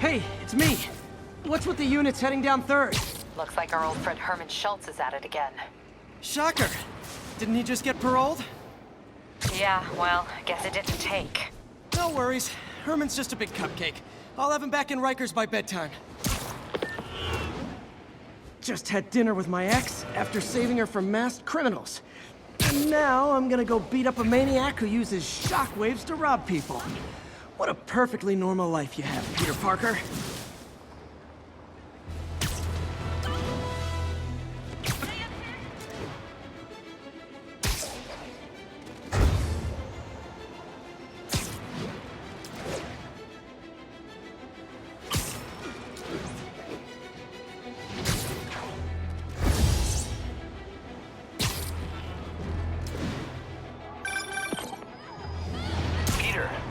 Hey, it's me. What's with the units heading down 3rd? Looks like our old friend Herman Schultz is at it again. Shocker. Didn't he just get paroled? Yeah, well, guess it didn't take. No worries. Herman's just a big cupcake. I'll have him back in Rikers by bedtime. Just had dinner with my ex after saving her from masked criminals. And now I'm gonna go beat up a maniac who uses shockwaves to rob people. What a perfectly normal life you have, Peter Parker.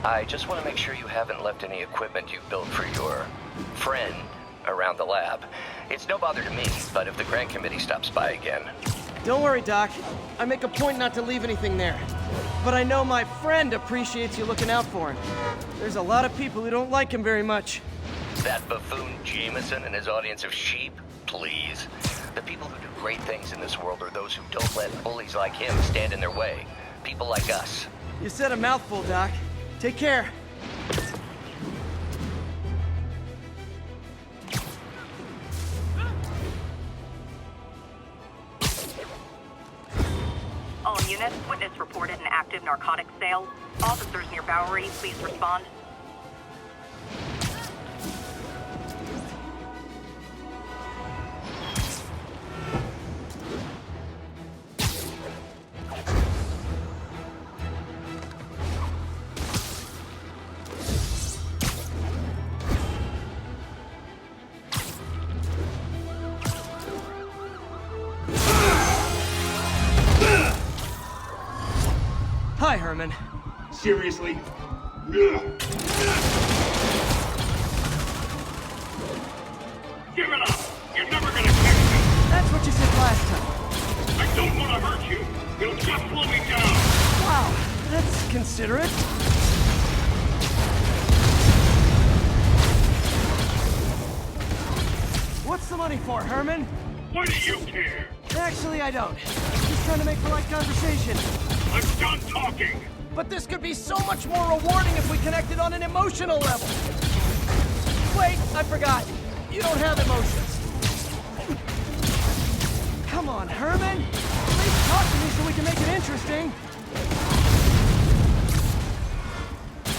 I just want to make sure you haven't left any equipment you've built for your friend around the lab. It's no bother to me, but if the grant committee stops by again... Don't worry, Doc. I make a point not to leave anything there. But I know my friend appreciates you looking out for him. There's a lot of people who don't like him very much. That buffoon Jameson and his audience of sheep? Please. The people who do great things in this world are those who don't let bullies like him stand in their way. People like us. You said a mouthful, Doc. Take care. All units, witness reported an active narcotics sale. Officers near Bowery, please respond. Hi, Herman. Seriously? Give it up! You're never gonna catch me! That's what you said last time. I don't want to hurt you! You'll just slow me down! Wow, that's considerate. What's the money for, Herman? Why do you care? Actually, I don't. Just trying to make polite conversation. I'm done talking! But this could be so much more rewarding if we connected on an emotional level. Wait, I forgot. You don't have emotions. Come on, Herman. At least talk to me so we can make it interesting.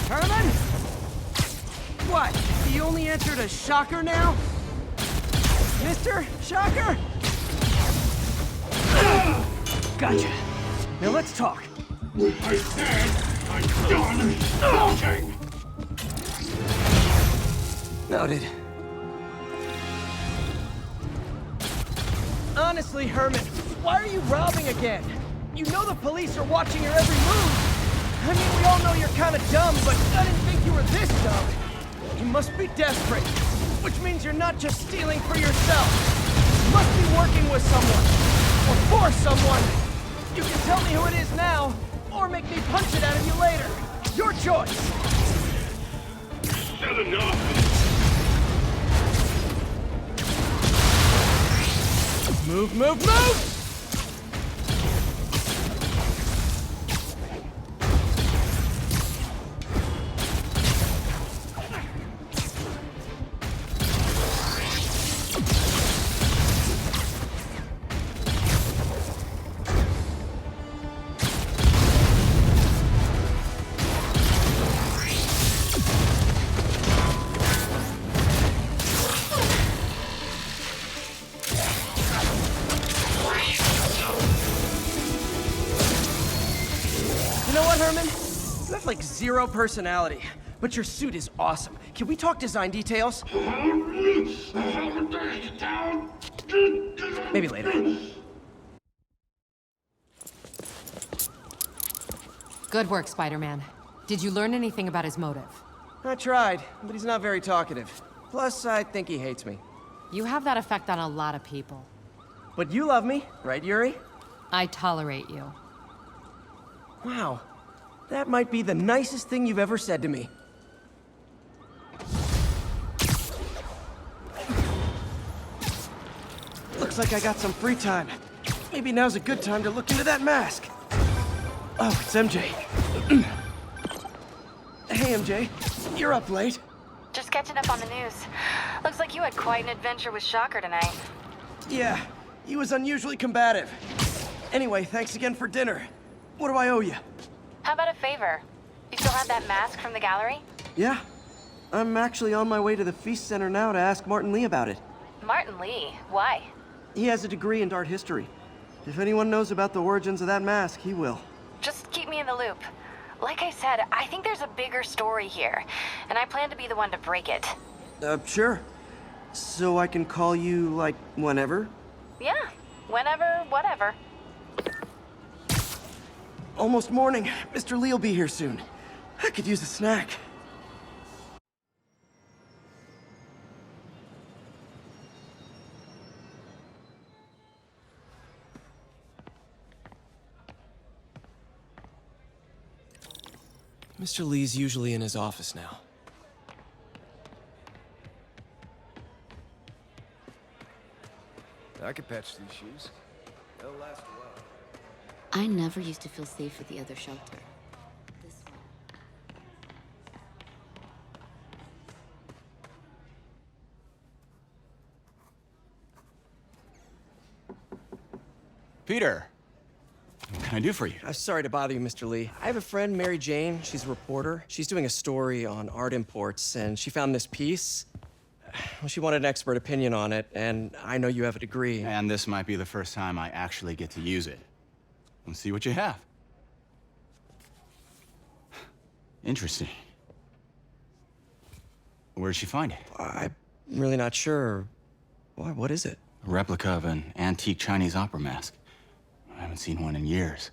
Herman? What? You only answered a shocker now? Mr. Shocker? Gotcha. Now let's talk. I said I'm done talking! Noted. Honestly, Herman, why are you robbing again? You know the police are watching your every move. I mean, we all know you're kind of dumb, but I didn't think you were this dumb. You must be desperate, which means you're not just stealing for yourself. You must be working with someone, or for someone. You can tell me who it is now, or make me punch it out of you later. Your choice. Said enough! Move, move, move! You know what, Herman? You have like zero personality, but your suit is awesome. Can we talk design details? Maybe later. Good work, Spider-Man. Did you learn anything about his motive? I tried, but he's not very talkative. Plus, I think he hates me. You have that effect on a lot of people. But you love me, right, Yuri? I tolerate you. Wow. That might be the nicest thing you've ever said to me. Looks like I got some free time. Maybe now's a good time to look into that mask. Oh, it's MJ. Hey, MJ. You're up late. Just catching up on the news. Looks like you had quite an adventure with Shocker tonight. Yeah, he was unusually combative. Anyway, thanks again for dinner. What do I owe you? How about a favor? You still have that mask from the gallery? Yeah. I'm actually on my way to the Feast Center now to ask Martin Lee about it. Martin Lee? Why? He has a degree in art history. If anyone knows about the origins of that mask, he will. Just keep me in the loop. Like I said, I think there's a bigger story here, and I plan to be the one to break it. Sure. So I can call you, like, whenever? Yeah, whenever, whatever. Almost morning. Mr. Lee will be here soon. I could use a snack. Mr. Lee's usually in his office now. I could patch these shoes. They'll last a while. I never used to feel safe at the other shelter. This one. Peter! What can I do for you? I'm sorry to bother you, Mr. Lee. I have a friend, Mary Jane. She's a reporter. She's doing a story on art imports, and she found this piece. Well, she wanted an expert opinion on it, and I know you have a degree. And this might be the first time I actually get to use it. Let's see what you have. Interesting. Where'd she find it? I'm really not sure. What is it? A replica of an antique Chinese opera mask. I haven't seen one in years.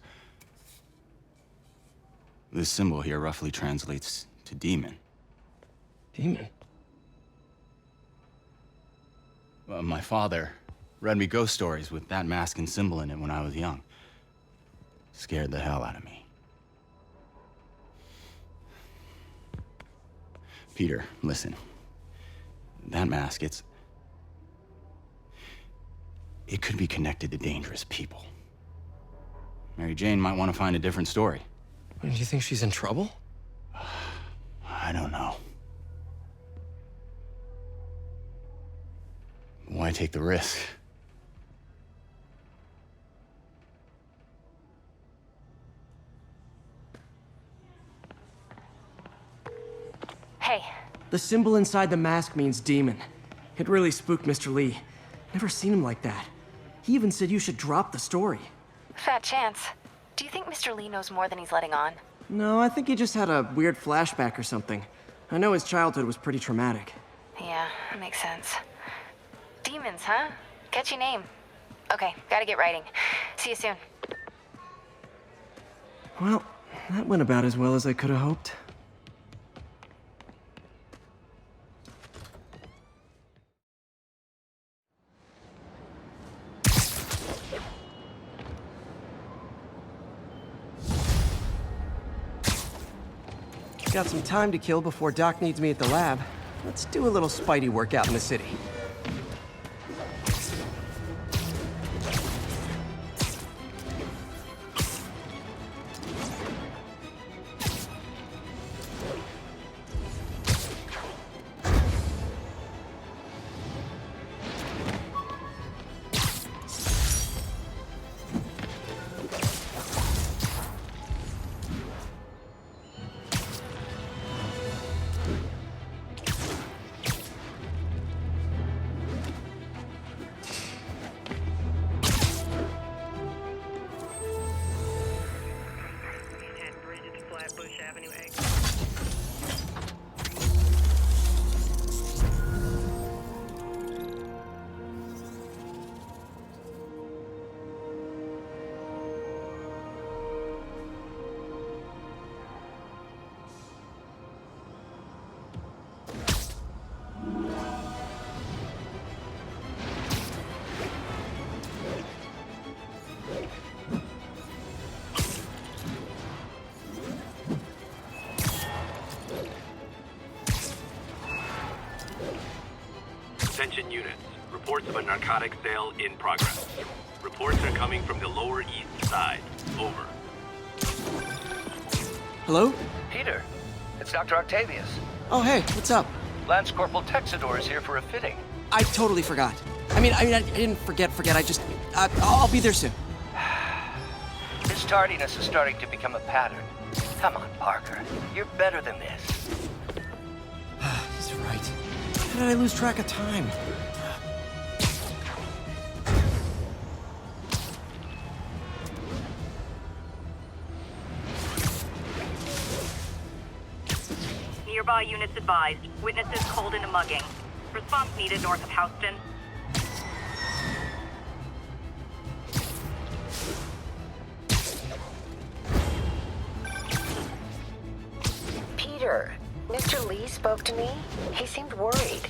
This symbol here roughly translates to demon. Demon? My father read me ghost stories with that mask and symbol in it when I was young. Scared the hell out of me. Peter, listen. That mask, it could be connected to dangerous people. Mary Jane might want to find a different story. Do you think she's in trouble? I don't know. Why take the risk? Hey, The symbol inside the mask means demon. It really spooked Mr. Lee. Never seen him like that. He even said you should drop the story. fat chance. Do you think Mr. Lee knows more than he's letting on? No, I think he just had a weird flashback or something. I know his childhood was pretty traumatic. Yeah, that makes sense. Demons, huh? Catchy name. Okay, gotta get writing. See you soon. Well, that went about as well as I could have hoped. Got some time to kill before Doc needs me at the lab. Let's do a little Spidey workout in the city. Attention units. Reports of a narcotic sale in progress. Reports are coming from the Lower East Side. Over. Hello? Peter, it's Dr. Octavius. Oh, hey, what's up? Lance Corporal Texador is here for a fitting. I totally forgot. I didn't forget. I'll be there soon. This tardiness is starting to become a pattern. Come on, Parker. You're better than this. He's right. How did I lose track of time? Nearby units advised. Witnesses called in a mugging. Response needed north of Houston. Peter, Mr. Lee spoke to me. He seemed worried.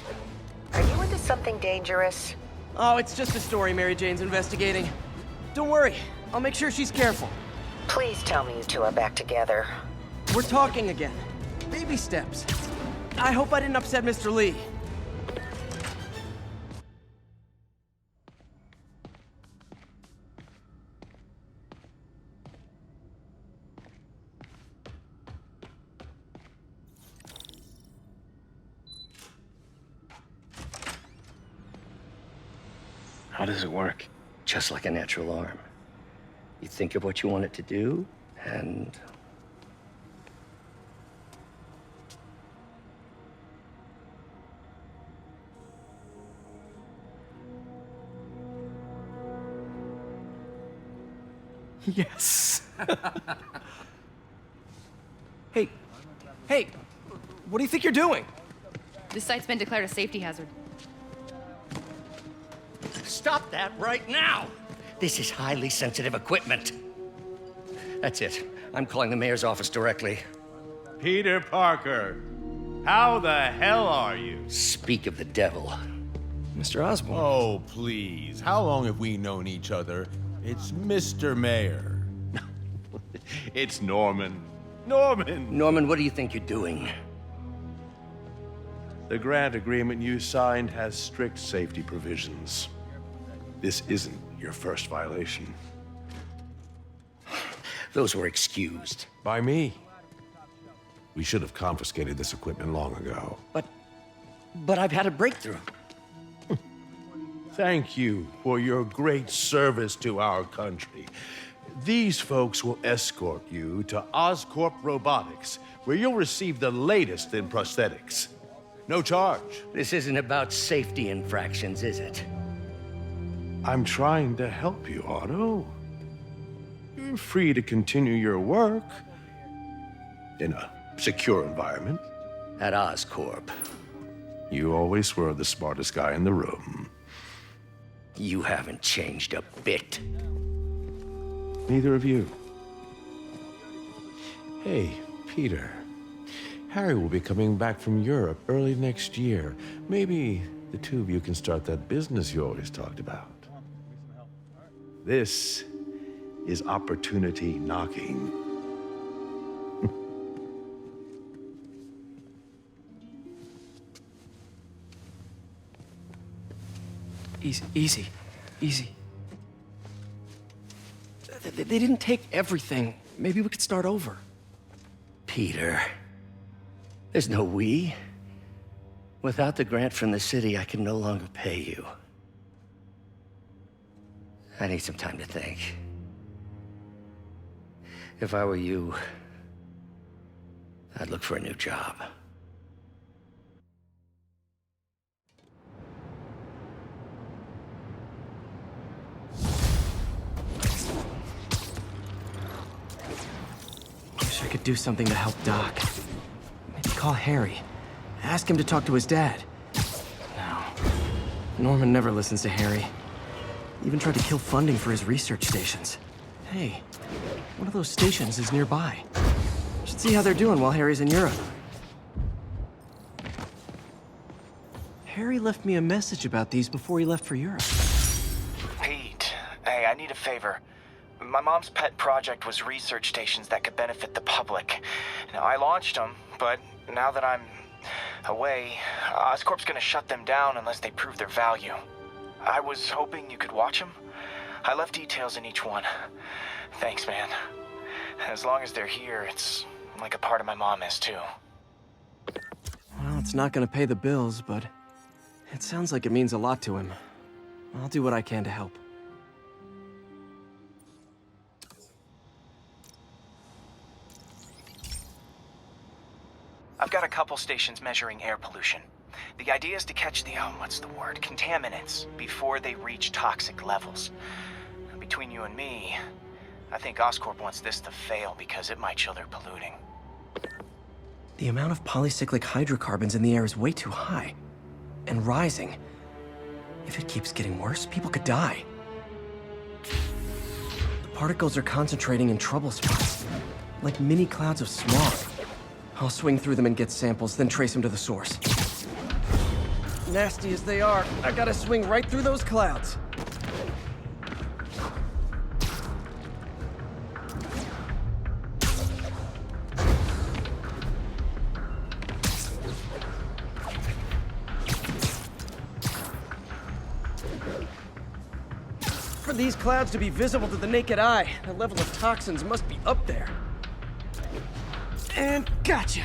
Are you into something dangerous? Oh, it's just a story Mary Jane's investigating. Don't worry, I'll make sure she's careful. Please tell me you two are back together. We're talking again. Baby steps. I hope I didn't upset Mr. Lee. How does it work? Just like a natural arm. You think of what you want it to do, and... Yes. Hey, what do you think you're doing? This site's been declared a safety hazard. Stop that right now! This is highly sensitive equipment. That's it. I'm calling the mayor's office directly. Peter Parker, how the hell are you? Speak of the devil. Mr. Osborn. Oh, please. How long have we known each other? It's Mr. Mayor. It's Norman. Norman, what do you think you're doing? The grant agreement you signed has strict safety provisions. This isn't your first violation. Those were excused. By me. We should have confiscated this equipment long ago. But I've had a breakthrough. Thank you for your great service to our country. These folks will escort you to Oscorp Robotics, where you'll receive the latest in prosthetics. No charge. This isn't about safety infractions, is it? I'm trying to help you, Otto. You're free to continue your work in a secure environment. At Oscorp. You always were the smartest guy in the room. You haven't changed a bit. Neither of you. Hey, Peter. Harry will be coming back from Europe early next year. Maybe the two of you can start that business you always talked about. This is opportunity knocking. Easy. They didn't take everything. Maybe we could start over. Peter, there's no we. Without the grant from the city, I can no longer pay you. I need some time to think. If I were you, I'd look for a new job. Wish I could do something to help Doc. Maybe call Harry. Ask him to talk to his dad. No. Norman never listens to Harry. Even tried to kill funding for his research stations. Hey, one of those stations is nearby. Should see how they're doing while Harry's in Europe. Harry left me a message about these before he left for Europe. Pete, hey, I need a favor. My mom's pet project was research stations that could benefit the public. Now, I launched them, but now that I'm away, Oscorp's gonna shut them down unless they prove their value. I was hoping you could watch them. I left details in each one. Thanks, man. As long as they're here, it's like a part of my mom is, too. Well, it's not gonna pay the bills, but it sounds like it means a lot to him. I'll do what I can to help. I've got a couple stations measuring air pollution. The idea is to catch the, contaminants before they reach toxic levels. Between you and me, I think Oscorp wants this to fail because it might show they're polluting. The amount of polycyclic hydrocarbons in the air is way too high. And rising. If it keeps getting worse, people could die. The particles are concentrating in trouble spots, like mini clouds of smog. I'll swing through them and get samples, then trace them to the source. Nasty as they are, I gotta swing right through those clouds. For these clouds to be visible to the naked eye, the level of toxins must be up there. And gotcha!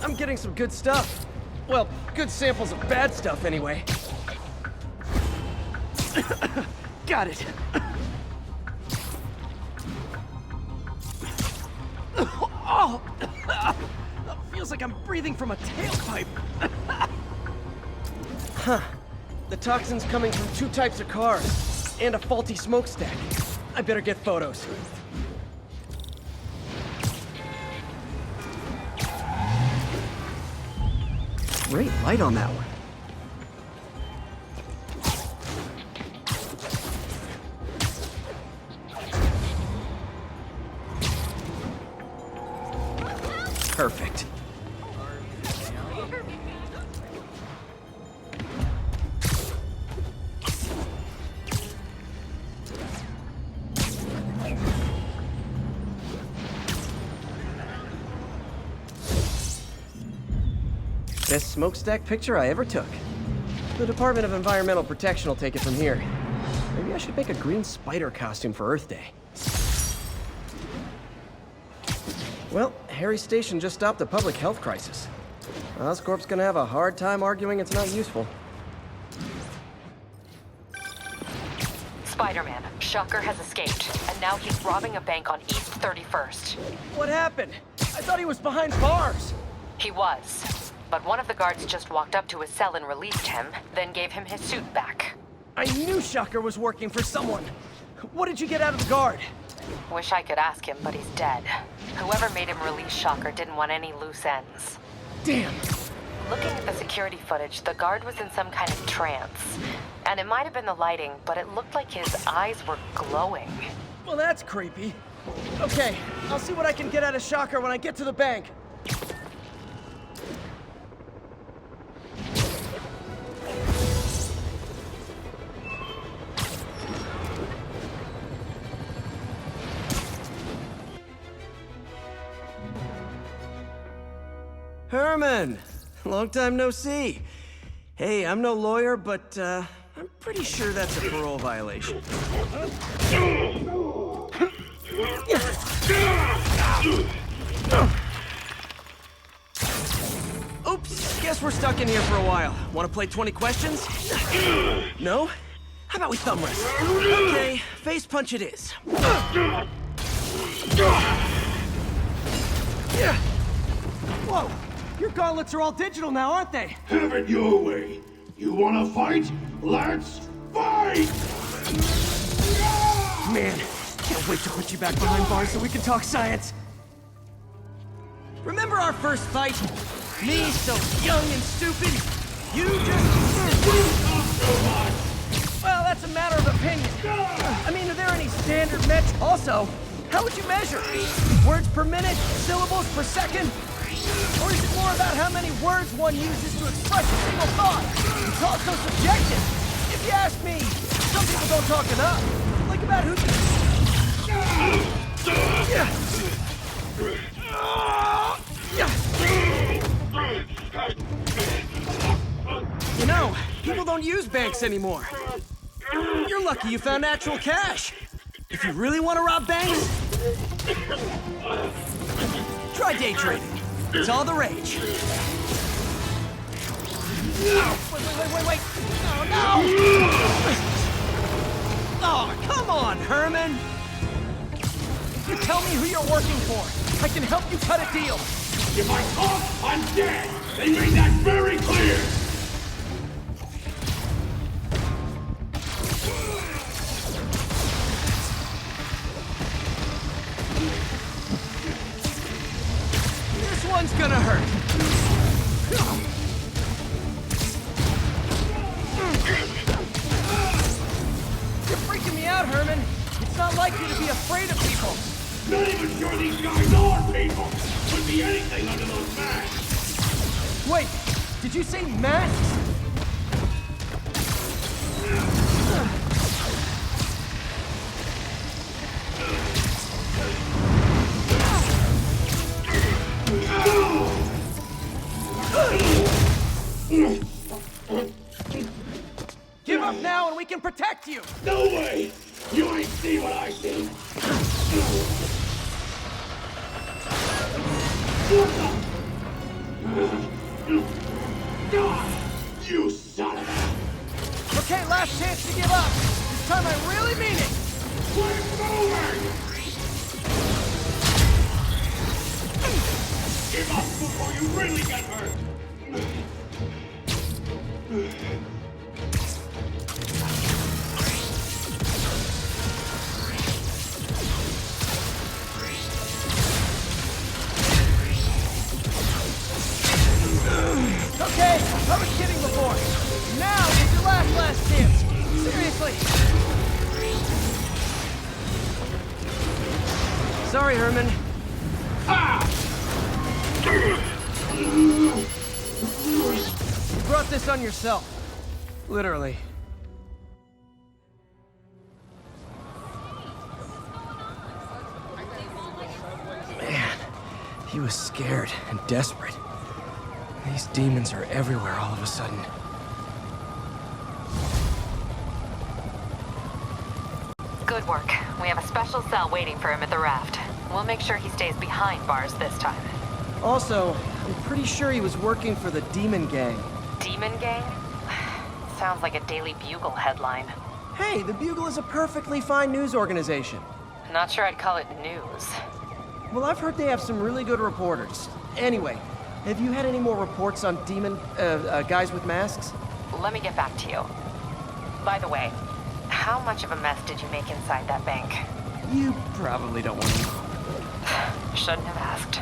I'm getting some good stuff. Well, good samples of bad stuff, anyway. Got it. Oh! Feels like I'm breathing from a tailpipe. Huh. The toxin's coming from 2 types of cars, and a faulty smokestack. I better get photos. Great light on that one. Perfect. Best smokestack picture I ever took. The Department of Environmental Protection will take it from here. Maybe I should make a green spider costume for Earth Day. Well, Harry Station just stopped a public health crisis. Oscorp's gonna have a hard time arguing it's not useful. Spider-Man, Shocker has escaped, and now he's robbing a bank on East 31st. What happened? I thought he was behind bars. He was. But one of the guards just walked up to his cell and released him, then gave him his suit back. I knew Shocker was working for someone. What did you get out of the guard? Wish I could ask him, but he's dead. Whoever made him release Shocker didn't want any loose ends. Damn. Looking at the security footage, the guard was in some kind of trance. And it might have been the lighting, but it looked like his eyes were glowing. Well, that's creepy. Okay, I'll see what I can get out of Shocker when I get to the bank. Herman! Long time no see. Hey, I'm no lawyer, but I'm pretty sure that's a parole violation. Oops, guess we're stuck in here for a while. Want to play 20 questions? No? How about we thumb wrestle? Okay, face punch it is. Whoa! Your gauntlets are all digital now, aren't they? Have it your way. You wanna fight? Let's fight! Man, can't can't wait to put you back behind bars so we can talk science. Remember our first fight? Me, so young and stupid. You just... Well, that's a matter of opinion. I mean, are there any standard metrics? Also, how would you measure? Words per minute? Syllables per second? Or is it more about how many words one uses to express a single thought? It's also subjective. If you ask me, some people don't talk enough. Like about who... You know, people don't use banks anymore. You're lucky you found actual cash. If you really want to rob banks, try day trading. It's all the rage. Wait. Oh, no! Oh, come on, Herman. You tell me who you're working for. I can help you cut a deal. If I talk, I'm dead. They made that very clear. This one's gonna hurt. You're freaking me out, Herman. It's not like you to be afraid of people. Not even sure these guys are people. Could be anything under those masks. Wait, did you say masks? Give up now and we can protect you! No way! You ain't see what I see! You son of a... Okay, last chance to give up. This time I really mean it. Quit moving! Give up before you really get hurt! Okay, I was kidding before. Now is your last chance. Seriously. Sorry, Herman. You brought this on yourself. Literally. Man, he was scared and desperate. These demons are everywhere all of a sudden. Good work. We have a special cell waiting for him at the raft. We'll make sure he stays behind bars this time. Also, I'm pretty sure he was working for the Demon Gang. Demon Gang? Sounds like a Daily Bugle headline. Hey, the Bugle is a perfectly fine news organization. Not sure I'd call it news. Well, I've heard they have some really good reporters. Anyway, have you had any more reports on demon, guys with masks? Let me get back to you. By the way, how much of a mess did you make inside that bank? You probably don't want to know. Shouldn't have asked.